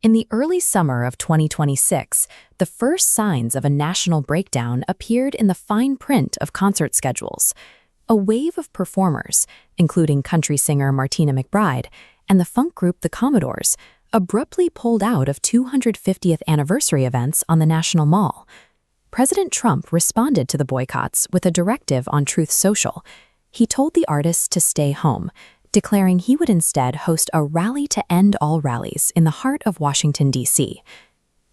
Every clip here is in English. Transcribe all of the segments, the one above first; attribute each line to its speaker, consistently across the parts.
Speaker 1: In the early summer of 2026, the first signs of a national breakdown appeared in the fine print of concert schedules. A wave of performers, including country singer Martina McBride and the funk group The Commodores, abruptly pulled out of 250th anniversary events on the National Mall. President Trump responded to the boycotts with a directive on Truth Social. He told the artists to stay home, declaring he would instead host a rally to end all rallies in the heart of Washington, D.C.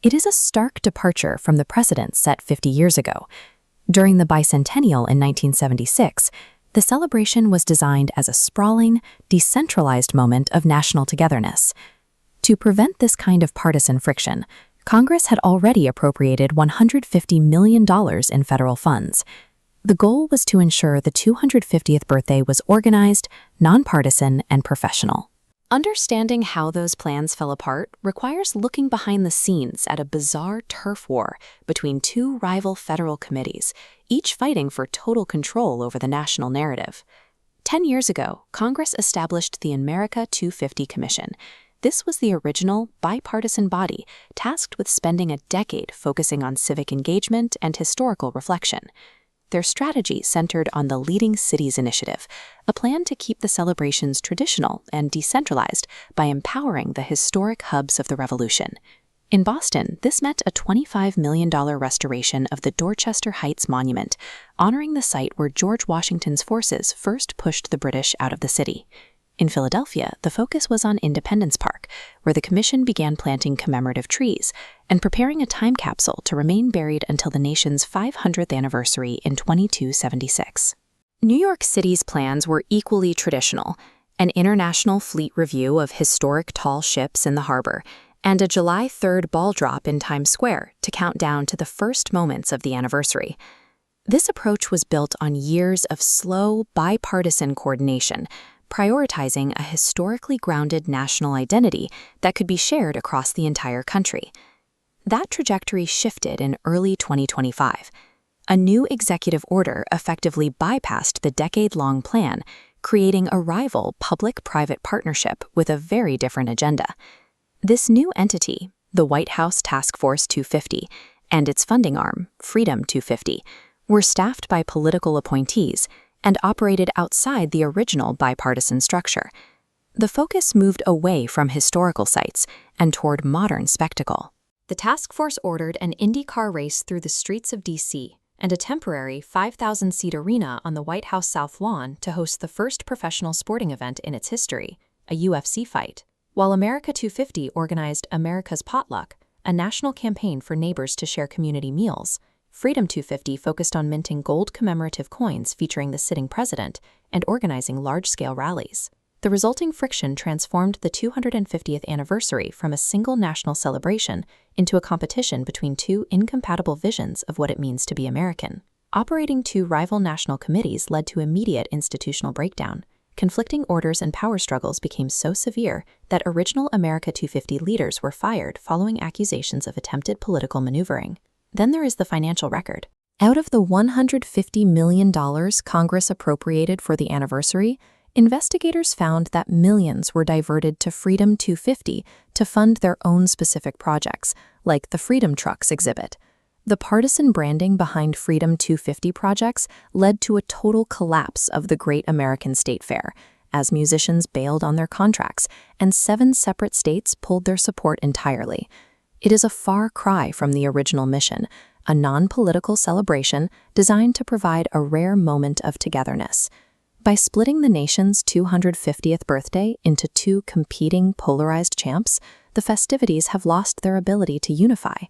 Speaker 1: It is a stark departure from the precedent set 50 years ago. During the bicentennial in 1976, the celebration was designed as a sprawling, decentralized moment of national togetherness. To prevent this kind of partisan friction, Congress had already appropriated $150 million in federal funds. The goal was to ensure the 250th birthday was organized, nonpartisan, and professional. Understanding how those plans fell apart requires looking behind the scenes at a bizarre turf war between two rival federal committees, each fighting for total control over the national narrative. 10 years ago, Congress established the America 250 Commission. This was the original, bipartisan body tasked with spending a decade focusing on civic engagement and historical reflection. Their strategy centered on the Leading Cities Initiative, a plan to keep the celebrations traditional and decentralized by empowering the historic hubs of the Revolution. In Boston, this meant a $25 million restoration of the Dorchester Heights Monument, honoring the site where George Washington's forces first pushed the British out of the city. In Philadelphia, the focus was on Independence Park, where the commission began planting commemorative trees and preparing a time capsule to remain buried until the nation's 500th anniversary in 2276. New York City's plans were equally traditional: an international fleet review of historic tall ships in the harbor, and a July 3rd ball drop in Times Square to count down to the first moments of the anniversary. This approach was built on years of slow, bipartisan coordination, prioritizing a historically grounded national identity that could be shared across the entire country. That trajectory shifted in early 2025. A new executive order effectively bypassed the decade-long plan, creating a rival public-private partnership with a very different agenda. This new entity, the White House Task Force 250, and its funding arm, Freedom 250, were staffed by political appointees and operated outside the original bipartisan structure. The focus moved away from historical sites and toward modern spectacle. The task force ordered an IndyCar race through the streets of D.C. and a temporary 5,000-seat arena on the White House South Lawn to host the first professional sporting event in its history, a UFC fight, while America 250 organized America's Potluck, a national campaign for neighbors to share community meals. Freedom 250 focused on minting gold commemorative coins featuring the sitting president and organizing large-scale rallies. The resulting friction transformed the 250th anniversary from a single national celebration into a competition between two incompatible visions of what it means to be American. Operating two rival national committees led to immediate institutional breakdown. Conflicting orders and power struggles became so severe that original America 250 leaders were fired following accusations of attempted political maneuvering. Then there is the financial record. Out of the $150 million Congress appropriated for the anniversary, investigators found that millions were diverted to Freedom 250 to fund their own specific projects, like the Freedom Trucks exhibit. The partisan branding behind Freedom 250 projects led to a total collapse of the Great American State Fair, as musicians bailed on their contracts and 7 separate states pulled their support entirely. It is a far cry from the original mission, a non-political celebration designed to provide a rare moment of togetherness. By splitting the nation's 250th birthday into two competing polarized champs, the festivities have lost their ability to unify.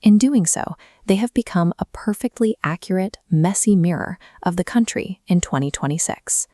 Speaker 1: In doing so, they have become a perfectly accurate, messy mirror of the country in 2026.